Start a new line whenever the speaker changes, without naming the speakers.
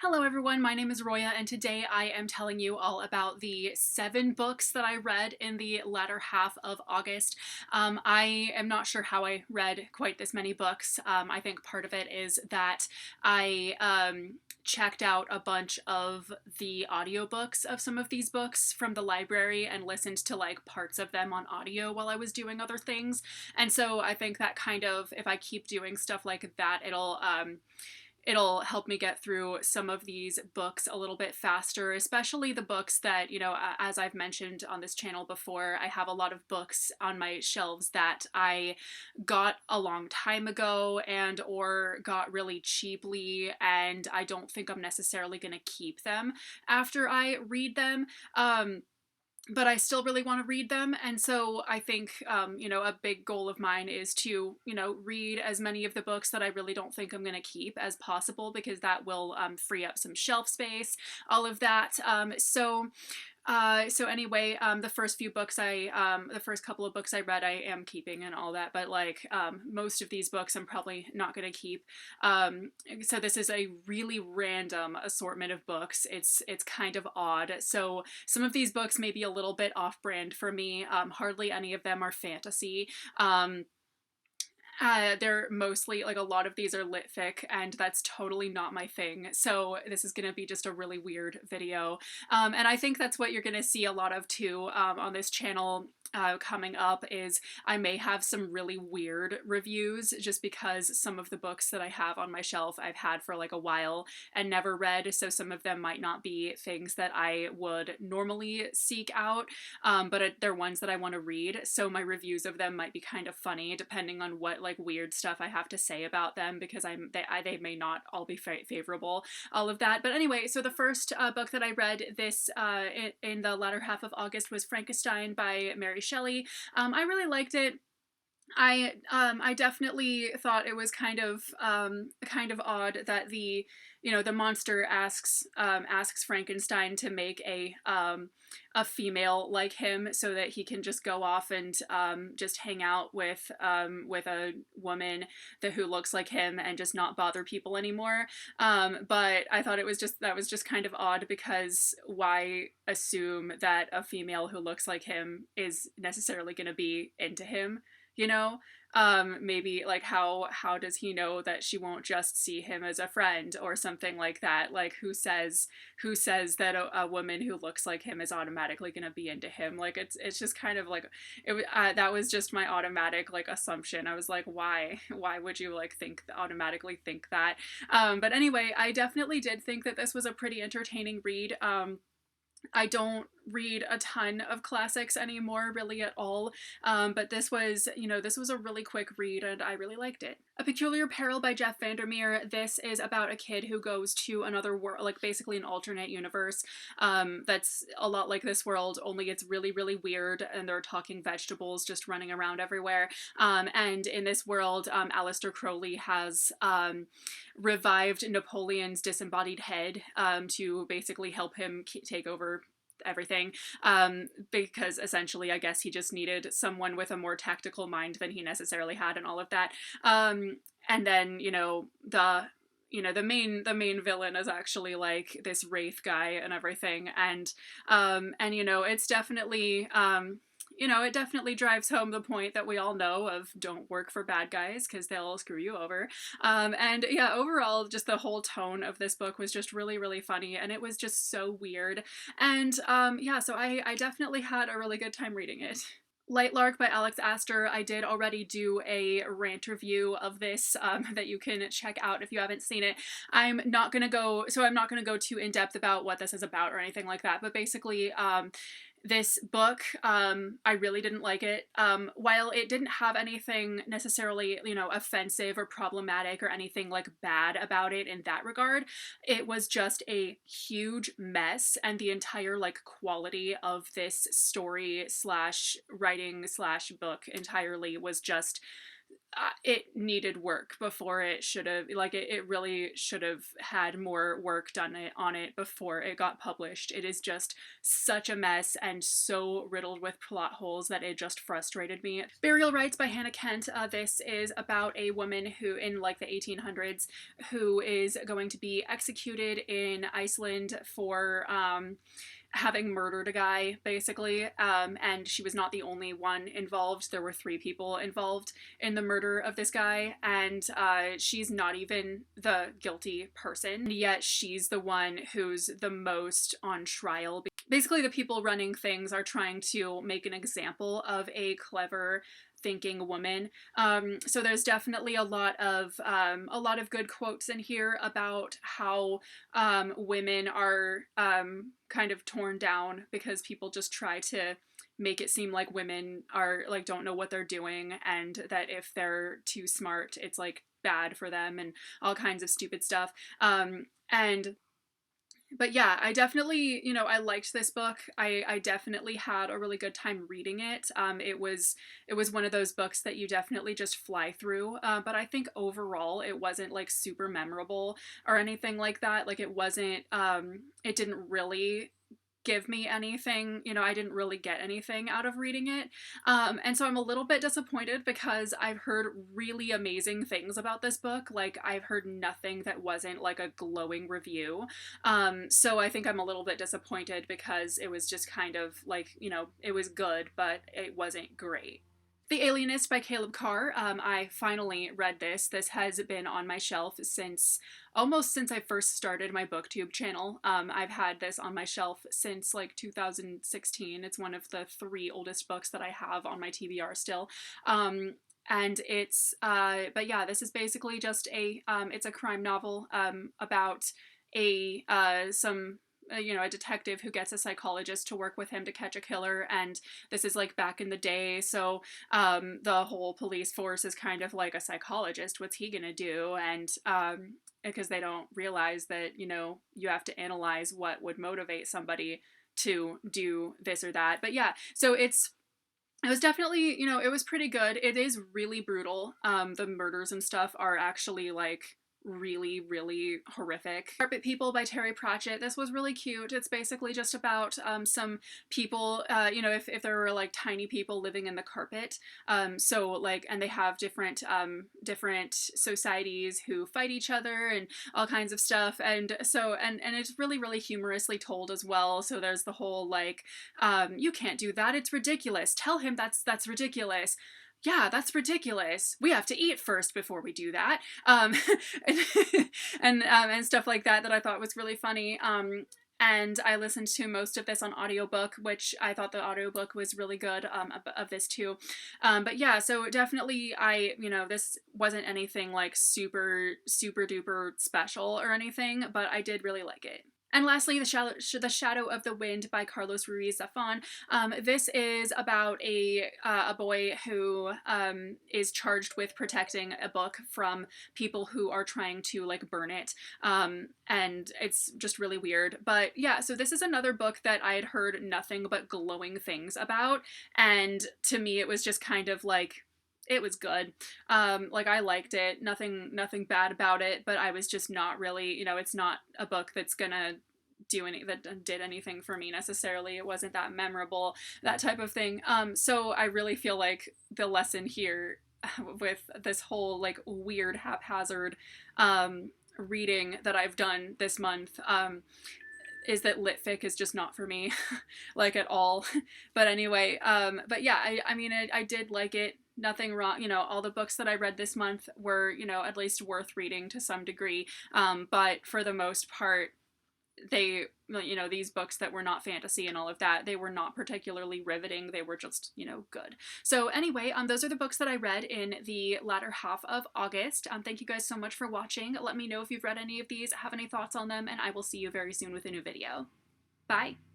Hello everyone, my name is Roya and today I am telling you all about the 7 books that I read in the latter half of August. I am not sure how I read quite this many books. I think part of it is that I checked out a bunch of the audiobooks of some of these books from the library and listened to like parts of them on audio while I was doing other things. And so I think that kind of, if I keep doing stuff like that, it'll help me get through some of these books a little bit faster, especially the books that, as I've mentioned on this channel before, I have a lot of books on my shelves that I got a long time ago and or got really cheaply, and I don't think I'm necessarily going to keep them after I read them. But I still really want to read them. And so I think, a big goal of mine is to, read as many of the books that I really don't think I'm going to keep as possible, because that will free up some shelf space, all of that. So anyway, the first couple of books I read, I am keeping and all that, but like, most of these books I'm probably not going to keep. So this is a really random assortment of books. It's kind of odd. So some of these books may be a little bit off-brand for me. Hardly any of them are fantasy. They're mostly, like, a lot of these are lit fic, and that's totally not my thing. So this is gonna be just a really weird video. And I think that's what you're gonna see a lot of too, on this channel. Coming up is I may have some really weird reviews, just because some of the books that I have on my shelf I've had for like a while and never read, so some of them might not be things that I would normally seek out, but they're ones that I want to read, so my reviews of them might be kind of funny depending on what like weird stuff I have to say about them, because they may not all be favorable, all of that. But anyway, so the first book that I read in the latter half of August was Frankenstein by Mary Shelley. I really liked it. I definitely thought it was kind of odd that the monster asks Frankenstein to make a female like him, so that he can just go off and just hang out with a woman who looks like him and just not bother people anymore. But I thought that was just kind of odd, because why assume that a female who looks like him is necessarily going to be into him? you know Maybe like, how does he know that she won't just see him as a friend or something like that? Like, who says that a woman who looks like him is automatically going to be into him? Like, it's just kind of like, that was just my automatic like assumption. I was like, why would you like automatically think that? But anyway, I definitely did think that this was a pretty entertaining read. I don't read a ton of classics anymore, really at all, but this was a really quick read, and I really liked it. A Peculiar Peril by Jeff Vandermeer. This is about a kid who goes to another world, like basically an alternate universe, that's a lot like this world, only it's really, really weird, and there are talking vegetables just running around everywhere. And in this world, Aleister Crowley has revived Napoleon's disembodied head, to basically help him take over everything, because essentially I guess he just needed someone with a more tactical mind than he necessarily had, and all of that. And then the main villain is actually like this wraith guy and everything, and it's definitely it definitely drives home the point that we all know of: don't work for bad guys, because they'll screw you over. And yeah, overall, just the whole tone of this book was just really, really funny, and it was just so weird. And yeah, so I definitely had a really good time reading it. Lightlark by Alex Astor. I did already do a rant review of this, that you can check out if you haven't seen it. I'm not gonna go too in depth about what this is about or anything like that, but basically, this book, I really didn't like it. While it didn't have anything necessarily, offensive or problematic or anything like bad about it in that regard, it was just a huge mess, and the entire like quality of this story slash writing slash book entirely was just it needed work before it should have, like, it really should have had more work done on it before it got published. It is just such a mess and so riddled with plot holes that it just frustrated me. Burial Rites by Hannah Kent. This is about a woman who, in like the 1800s, who is going to be executed in Iceland for having murdered a guy, basically. And she was not the only one involved. There were 3 people involved in the murder of this guy, and she's not even the guilty person, yet she's the one who's the most on trial. Basically, the people running things are trying to make an example of a clever thinking woman. So there's definitely a lot of good quotes in here about how women are kind of torn down because people just try to make it seem like women are like don't know what they're doing, and that if they're too smart, it's like bad for them and all kinds of stupid stuff. And but yeah, I definitely, I liked this book. I definitely had a really good time reading it. It was one of those books that you definitely just fly through. But I think overall it wasn't like super memorable or anything like that. Like it wasn't, it didn't really give me anything, I didn't really get anything out of reading it. And so I'm a little bit disappointed because I've heard really amazing things about this book. Like I've heard nothing that wasn't like a glowing review. So I think I'm a little bit disappointed because it was just kind of like, it was good, but it wasn't great. The Alienist by Caleb Carr. I finally read this. This has been on my shelf almost since I first started my booktube channel. I've had this on my shelf since like 2016. It's one of the 3 oldest books that I have on my TBR still. And it's, but yeah, this is basically just it's a crime novel about a detective who gets a psychologist to work with him to catch a killer. And this is like back in the day, so the whole police force is kind of like a psychologist. What's he gonna do? And because they don't realize that you have to analyze what would motivate somebody to do this or that. But yeah, so it was definitely, it was pretty good. It is really brutal. The murders and stuff are actually like really, really horrific. Carpet People by Terry Pratchett. This was really cute. It's basically just about some people, if there were like tiny people living in the carpet. So like, and they have different societies who fight each other and all kinds of stuff. And so, and it's really, really humorously told as well. So there's the whole like, you can't do that. It's ridiculous. Tell him that's ridiculous. Yeah, that's ridiculous. We have to eat first before we do that. And stuff like that I thought was really funny. And I listened to most of this on audiobook, which I thought the audiobook was really good of this too. But yeah, so definitely this wasn't anything like super, super duper special or anything, but I did really like it. And lastly, The Shadow of the Wind by Carlos Ruiz Zafón. This is about a boy who is charged with protecting a book from people who are trying to like burn it. And it's just really weird. But yeah, so this is another book that I had heard nothing but glowing things about. And to me, it was just kind of like, it was good. Like I liked it, nothing bad about it, but I was just not really, it's not a book that's gonna did anything for me necessarily. It wasn't that memorable, that type of thing. So I really feel like the lesson here with this whole like weird haphazard reading that I've done this month is that lit fic is just not for me, like at all. But anyway, but yeah, I mean, I did like it. Nothing wrong, all the books that I read this month were, at least worth reading to some degree. But for the most part, they, these books that were not fantasy and all of that, they were not particularly riveting. They were just, good. So anyway, those are the books that I read in the latter half of August. Thank you guys so much for watching. Let me know if you've read any of these, have any thoughts on them, and I will see you very soon with a new video. Bye!